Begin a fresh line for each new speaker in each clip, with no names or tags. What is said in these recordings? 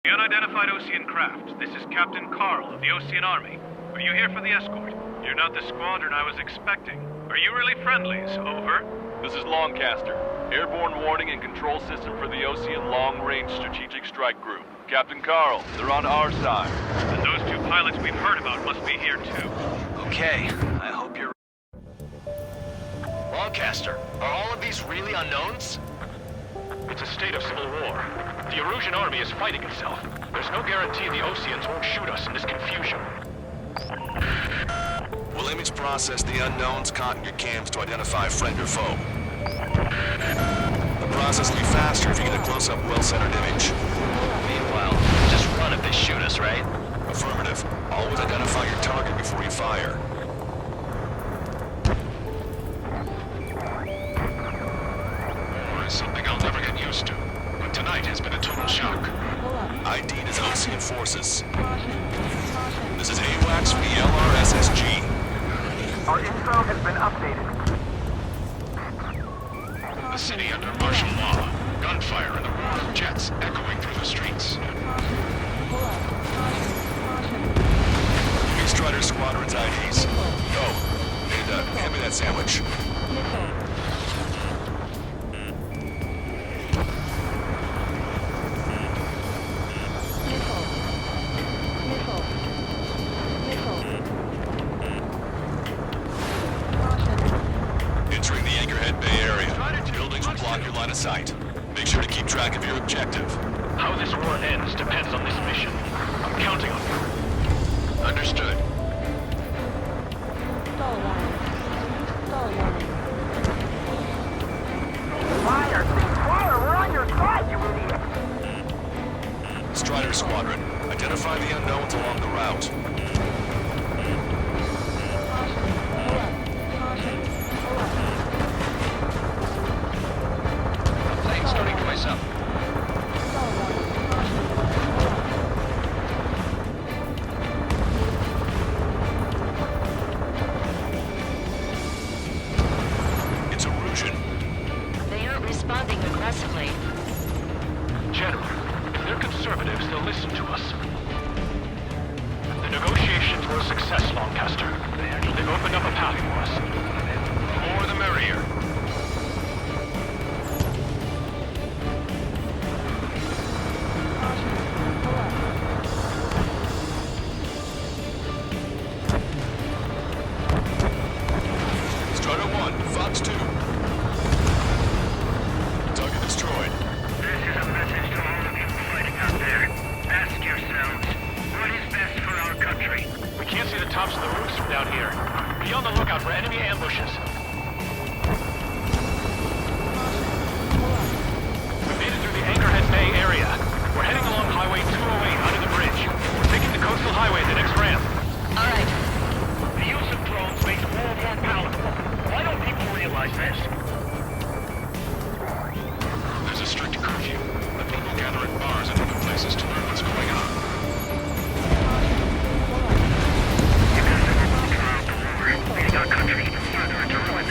The unidentified Osean craft. This is Captain Carl of the Osean Army. Are you here for the escort? You're not the squadron I was expecting. Are you really friendlies? Over.
This is Longcaster. Airborne warning and control system for the Osean Long Range Strategic Strike Group. Captain Carl, they're on our side.
And those two pilots we've heard about must be here too.
Okay, I hope you're... Longcaster, are all of these really unknowns?
It's a state of civil war. The Erusian army is fighting itself. There's no guarantee the Oseans won't shoot us in this confusion.
We'll image process the unknowns caught in your cams to identify friend or foe. The process will be faster if you get a close-up, well-centered image.
Meanwhile, just run if they shoot us, right?
Affirmative. Always identify your target before you fire.
War is something I'll never get used to, but tonight has been a total shock.
ID'd as Osean forces. This is AWACS for the LRSSG.
Our info has been updated.
The city under martial law. Gunfire and the roar of jets echoing through the streets.
Big Strider Squadron's IDs. Go. And, hand me that sandwich. Entering the Anchorhead Bay area. Buildings will block your line of sight. Make sure to keep track of your objective.
How this war ends depends on this mission. I'm counting on you.
Understood.
Fire! Fire! We're on your side, you idiot!
Strider Squadron, identify the unknowns along the route.
Plane starting to ice up.
It's Erusian.
They aren't responding aggressively.
General, if they're conservatives, they'll listen to us. The negotiations were a success, Longcaster. They've opened up a path for us. The more the merrier.
Strider 1, Fox 2. Target destroyed.
This is a message to all of you fighting out there. Ask yourselves, what is best for our country?
We can't see the tops of the roofs from down here. Be on the lookout for enemy ambushes. We made it through the Anchorhead Bay area. We're heading along Highway 208 under the bridge. We're taking the coastal highway at the next ramp.
All right.
The use of drones makes war more palatable. Why don't people realize this?
There's a strict curfew, but people gather at bars and other places to learn what's going on.
You guys are walking around the war, leading our country even further into ruin.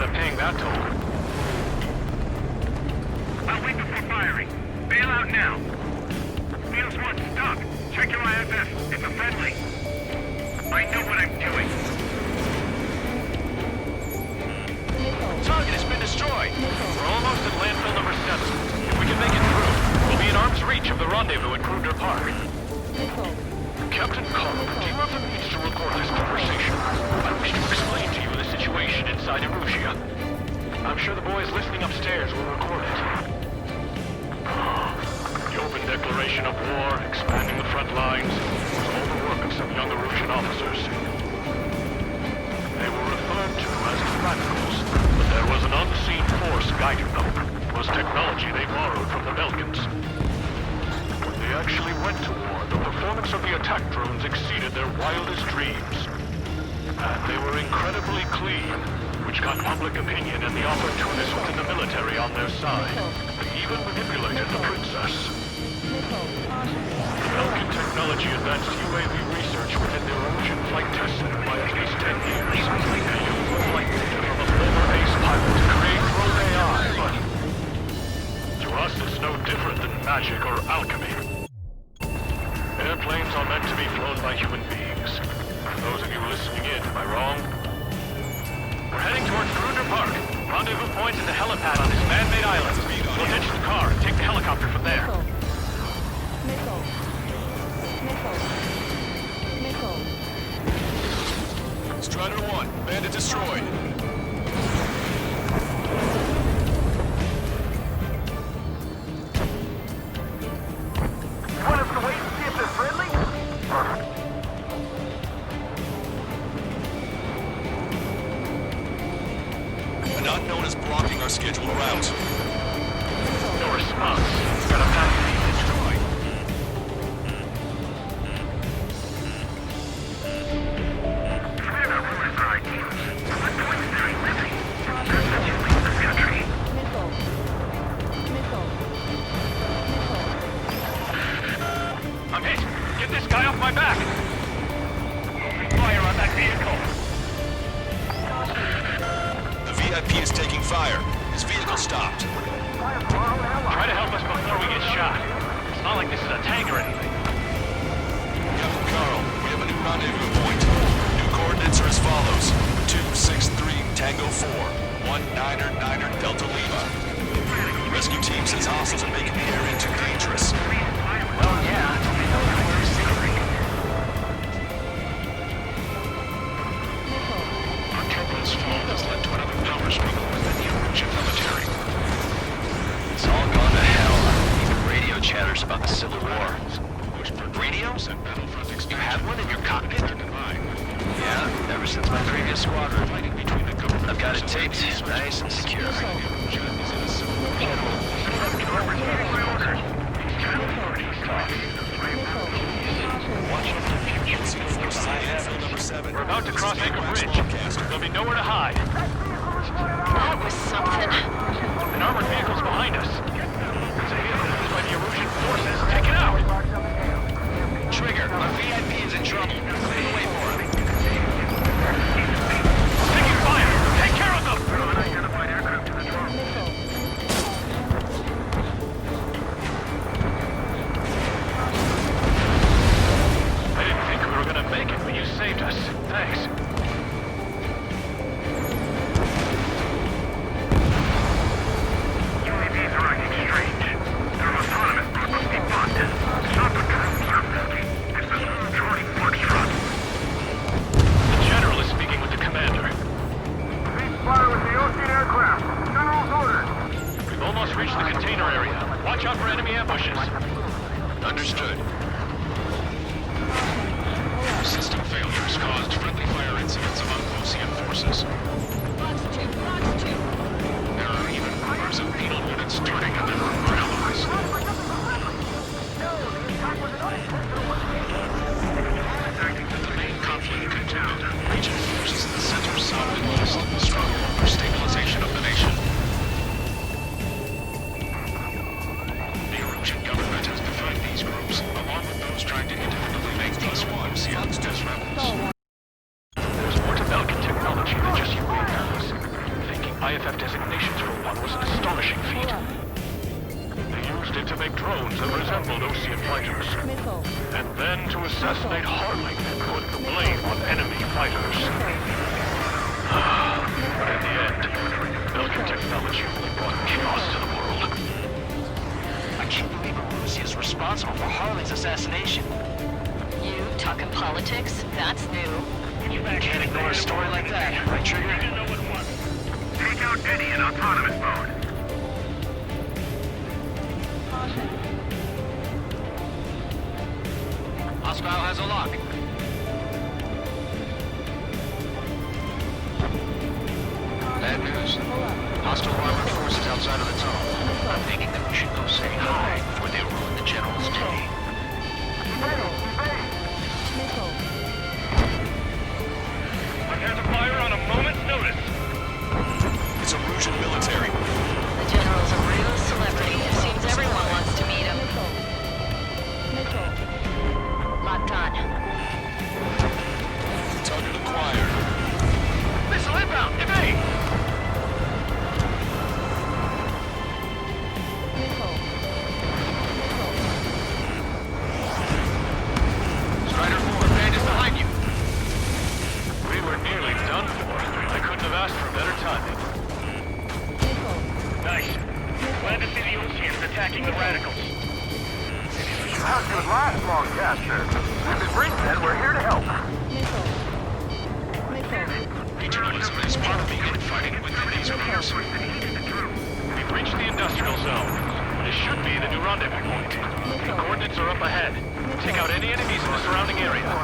of paying that toll.
I'll wait before firing. Bail out now. Fields 1, stop. Check your IFF. It's a friendly. I know what I'm doing.
Target has been destroyed. We're almost at landfill number 7. If we can make it through, we'll be in arm's reach of the rendezvous at Kruger Park. Captain Carl, do you have the means to record this conversation? I wish to explain to you the situation inside Erusia. I'm sure the boys listening upstairs will record it. The open declaration of war, expanding the front lines, was all the work of some young Erusian officers. They were referred to as radicals, but there was an unseen force guiding them. It was technology they borrowed from the Belkans. When they actually went to war, the performance of the attack drones exceeded their wildest dreams. And they were incredibly clean, which got public opinion and the opportunists within the military on their side. They even manipulated the princess. Belkan technology advanced UAV research within the Erusian Flight Test Center by at least 10 years. They used the flight data from a former ace pilot to create drone AI, but to us it's no different than magic or alchemy. Airplanes are meant to be flown by human beings. For those of you listening in, am I wrong? We're heading towards Kruger Park. Rendezvous point is the helipad on this man-made island. We'll ditch the car and take the helicopter from there.
Strider 1, bandit destroyed.
You want us to wait and see if they're friendly?
An unknown is blocking our scheduled route.
No response. Got a path being destroyed.
Forget about rumors or ideals. What point is there in living? That's what you leave this country.
I'm hit. Get this guy off my back. Open fire on that vehicle.
The VIP is taking fire. His vehicle stopped.
Try to help us before we get shot. It's not like this is a tank or anything.
Captain Carl, we have a new rendezvous point. New coordinates are as follows. 263 Tango 4, 1999 Delta Lima. Rescue team says hostiles are making the area too dangerous.
Well, yeah. I know that we're secret.
Our Kepler's fall has led to another power struggle within the Erusian military.
It's all gone to hell. Even radio chatters about the Civil War. Radios?
And battlefront
You
expansion.
have one in your cockpit? Yeah, ever since my previous squadron.
Fighting between the government.
I've got it taped, nice and secure.
Erusia is in a civil war.
Landfill number 7.
We're about to cross Anchor Bridge. There'll be nowhere to hide.
That was something.
An armored vehicle's behind us. It's a vehicle used by the Erusian forces. Take it out!
Trigger, our VIP is in trouble. Clear the way for him.
Taking fire! Take care of them!
Unidentified aircraft to the drone.
I didn't think we were gonna make it, but you saved us. Thanks.
UAVs are acting strange. They're autonomous, but must be bought. It's not the drones are working. It's this little Jordy Foxtrot.
The general is speaking with the commander.
Ceasefire with the Ocean aircraft. General's orders.
We've almost reached the container area. Watch out for enemy ambushes.
Understood.
System failures caused friendly fire incidents among Ocean forces. There are even rumors of penal units turning on their former allies. The main conflict continued. Region forces in the center, south, and west struggle for stabilization of the nation. The Erusian government has defined these groups, along with those trying to independently make +1 Oceans as rebels.
There's more to Belkan technology than just IFF designations for one was an astonishing feat. They used it to make drones that resembled Osean fighters. And then to assassinate Harling and put the blame on enemy fighters. But in the end, Belgian technology only brought chaos to the world.
I can't believe Arusi is responsible for Harling's assassination.
You talking politics? That's new.
You can't ignore a story like that, right, Trigger?
Take out Eddie in autonomous mode.
Hostile has a lock. Bad news. Hostile armored forces outside of the tunnel. I'm thinking that we should go say hi before they ruin the General's day.
Prepare to fire on a moment's notice.
It's Erusian military.
The General's a real celebrity. It seems everyone wants to meet him. Locked on.
Target acquired.
Missile inbound! Evade! Strider 4, Bandit behind you.
We were nearly done for. I couldn't have asked for better timing.
Nice. Glad to see the Oseans attacking the radicals.
How's your last, Longcaster? If it brings that, we're here to help.
Regionalism is part of the infighting within these groups.
We've reached the industrial zone. This should be the new rendezvous point. The coordinates are up ahead. Take out any enemies in the surrounding area.
Don't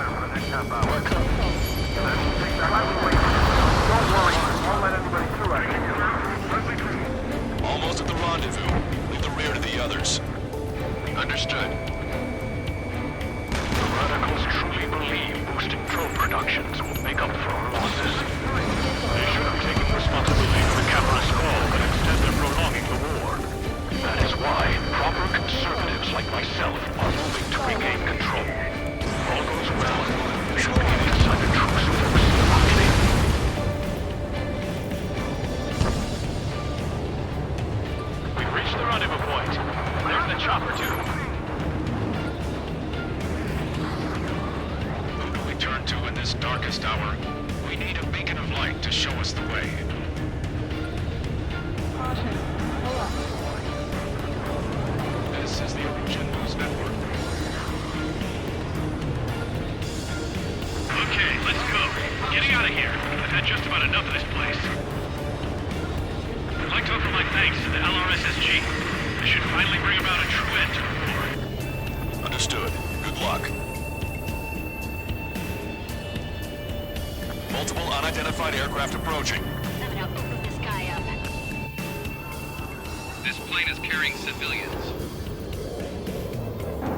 worry, won't let anybody through, I think.
Almost at the rendezvous. Leave the rear to the others.
Understood.
The radicals truly believe boosting drone productions will make up for our losses. They should have taken responsibility for the Camarus fall, but instead they're prolonging the war. That is why proper conservatives like myself are moving to regain control. If all goes well, they will be able to sign a truce with Osean Marketing. We've reached the rendezvous point. There's the chopper, too.
Who do we turn to in this darkest hour? We need a beacon of light to show us the way.
This is the Erusian News Network.
Okay, let's go. Getting out of here. I've had just about enough of this place. I'd like to offer my thanks to the LRSSG. They should finally bring about a true end to the war.
Understood. Good luck. Multiple unidentified aircraft approaching.
Now open this guy up.
This plane is carrying civilians.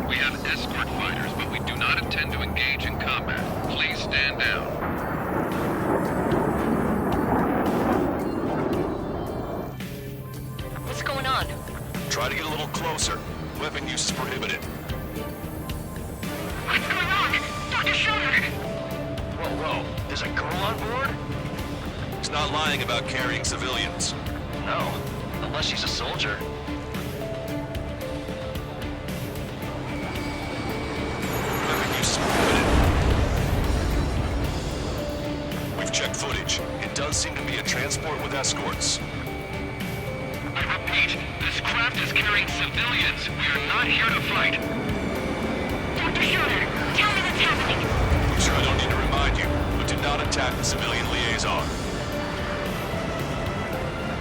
We have escort fighters, but we do not intend to engage in combat. Please stand down.
What's going on?
Try to get a little closer. Weapon use is prohibited.
What's going on? Dr. Schiller!
Whoa. There's a girl on board?
He's not lying about carrying civilians.
No. Unless she's a soldier.
Weapon use is prohibited. We've checked footage. It does seem to be a transport with escorts.
I repeat, this craft is carrying civilians. We are not here to fight. Dr. Schiller, tell me what's happening.
I'm sure I don't need to remind you, but do not attack the civilian liaison.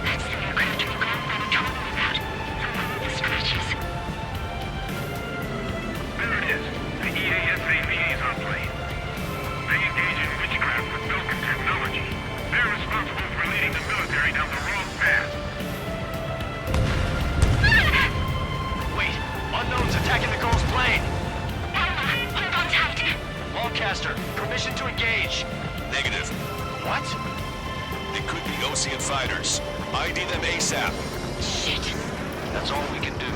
That's the aircraft we got by the tunnel about. The scratches. There it is. The EASA liaison plane. They engage in witchcraft with Belgian technology. They're responsible for leading the military down the wrong path.
Wait. Unknown's attacking the girl's plane.
Hold on tight.
Longcaster, permission to engage.
Negative.
What?
They could be Osean fighters. ID them ASAP.
Shit. That's all we can do.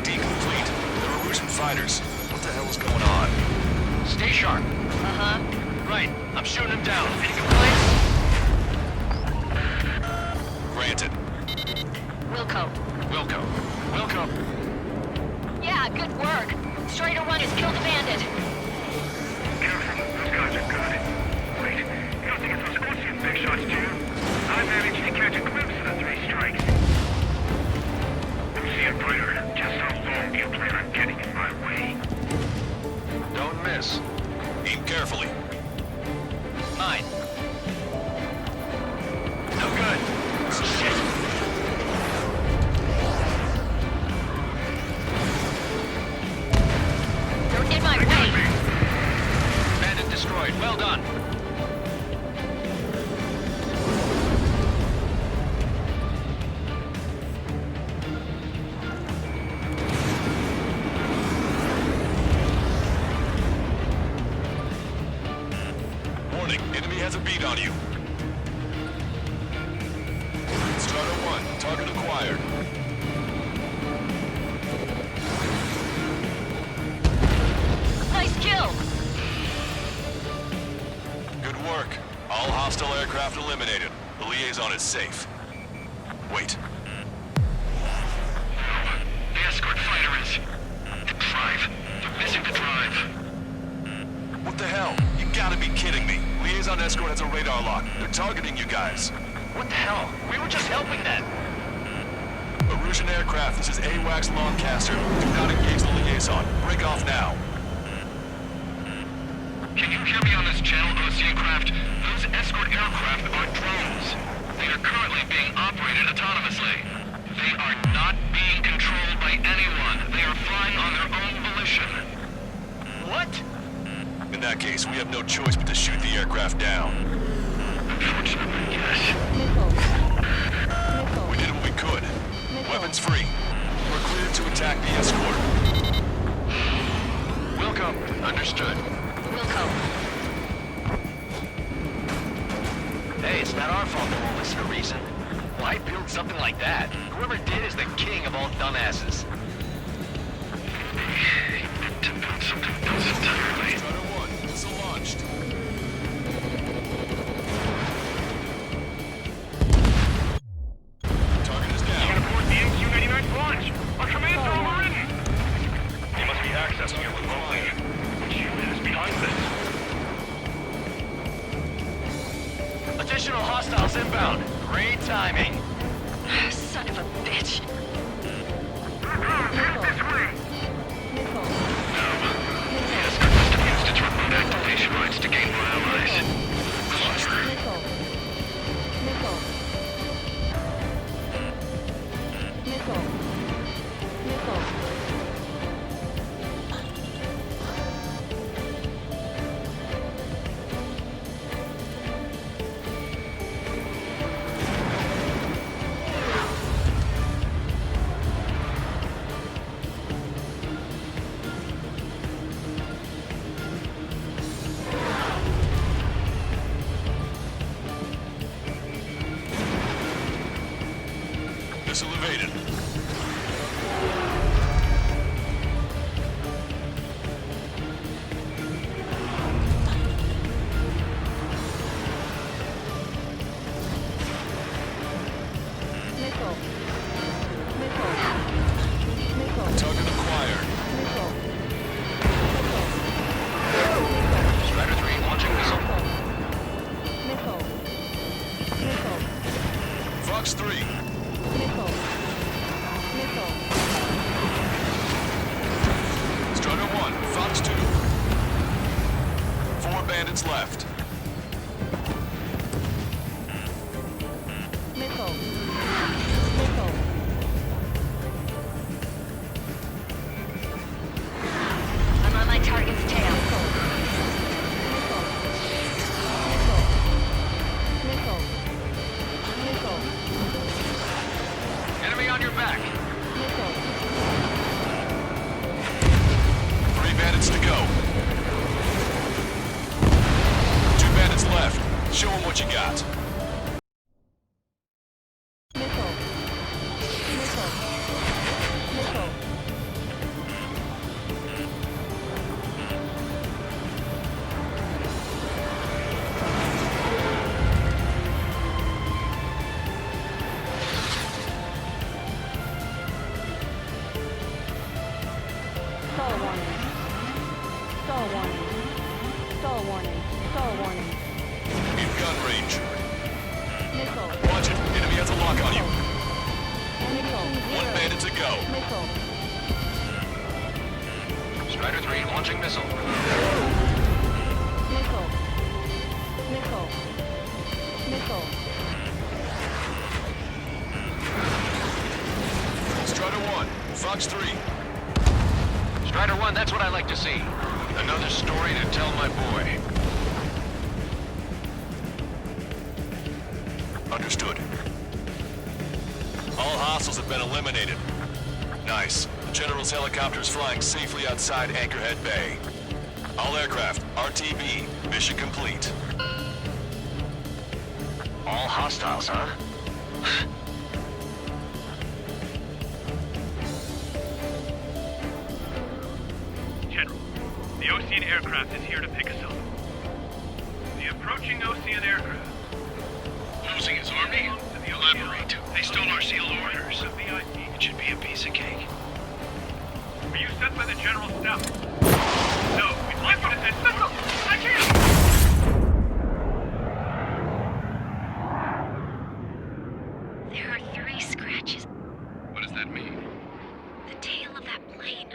ID complete. There are Russian fighters. What the hell is going on?
Stay sharp.
Uh-huh.
Right, I'm shooting him down. Any complaints?
Granted.
Wilco.
Wilco.
Yeah, good work. Strider 1 has killed a bandit.
Careful, those guys are good. Wait, you don't think it's those Ocean big shots, do you? I managed to catch a glimpse of the 3 strikes. I'm seeing brighter. Just how long do you plan on getting in my way?
Don't miss.
Aim carefully.
9. No good. Shit.
They're in my way.
Bandit destroyed. Well done.
Warning, enemy has a beat on you. Strider 1, target acquired.
Nice kill.
Good work. All hostile aircraft eliminated. The liaison is safe. Wait.
The escort fighter is... the drive. They're missing the drive.
What the hell? You gotta be kidding me. Liaison escort has a radar lock. They're targeting you guys.
What the hell? We were just helping that.
Erusian aircraft, this is AWACS Longcaster. Do not engage the liaison. Break off now.
Can you hear me on this channel, Ocean craft? Those escort aircraft are drones. They are currently being operated autonomously. They are not being controlled by anyone. They are flying on their own volition.
What?
In that case, we have no choice but to shoot the aircraft down.
Unfortunately, yes.
We did what we could. Weapons free. We're cleared to attack the escort.
Wilco. Understood.
Wilco.
Hey, it's not our fault they won't listen to reason. Why build something like that? Whoever did is the king of all dumbasses.
To build something else entirely.
Strider 1, missile launched. Target is down.
Aboard the MQ-99 launch. Our commands are overridden. They must be accessing it remotely. Which unit is behind this?
Additional hostiles inbound. Great timing.
Son of a bitch.
Head this way. The escort must have used its remote activation rights to gain more allies. Cluster.
Missile evaded. Target acquired.
Strider 3 launching missile.
Fox 3. Strider 1, Fox 2. 4 bandits left.
I'm on my target's tail.
Enemy on your back.
3 bandits to go. 2 bandits left. Show them what you got.
Stall warning. Stall warning. Stall warning. Stall warning.
In gun range.
Missile.
Watch it. Enemy has a lock on you.
Missile.
One
Zero.
bandit to go.
Missile.
Strider 3 launching missile.
Missile. Missile. Missile.
Strider 1. Fox 3.
Strider 1, that's what I like to see. Another story to tell my boy.
Understood. All hostiles have been eliminated. Nice. The General's helicopter is flying safely outside Anchorhead Bay. All aircraft, RTB, mission complete.
All hostiles, huh?
General, the Ocean aircraft is here to pick us up. The approaching Ocean aircraft.
Losing his army? Elaborate. They stole our sealed orders.
The VIP.
It should be a piece of cake.
Were you sent by the General's staff? No, we'd like you to send missile! I can't!
There are 3 scratches.
What does that mean?
The tail of that plane.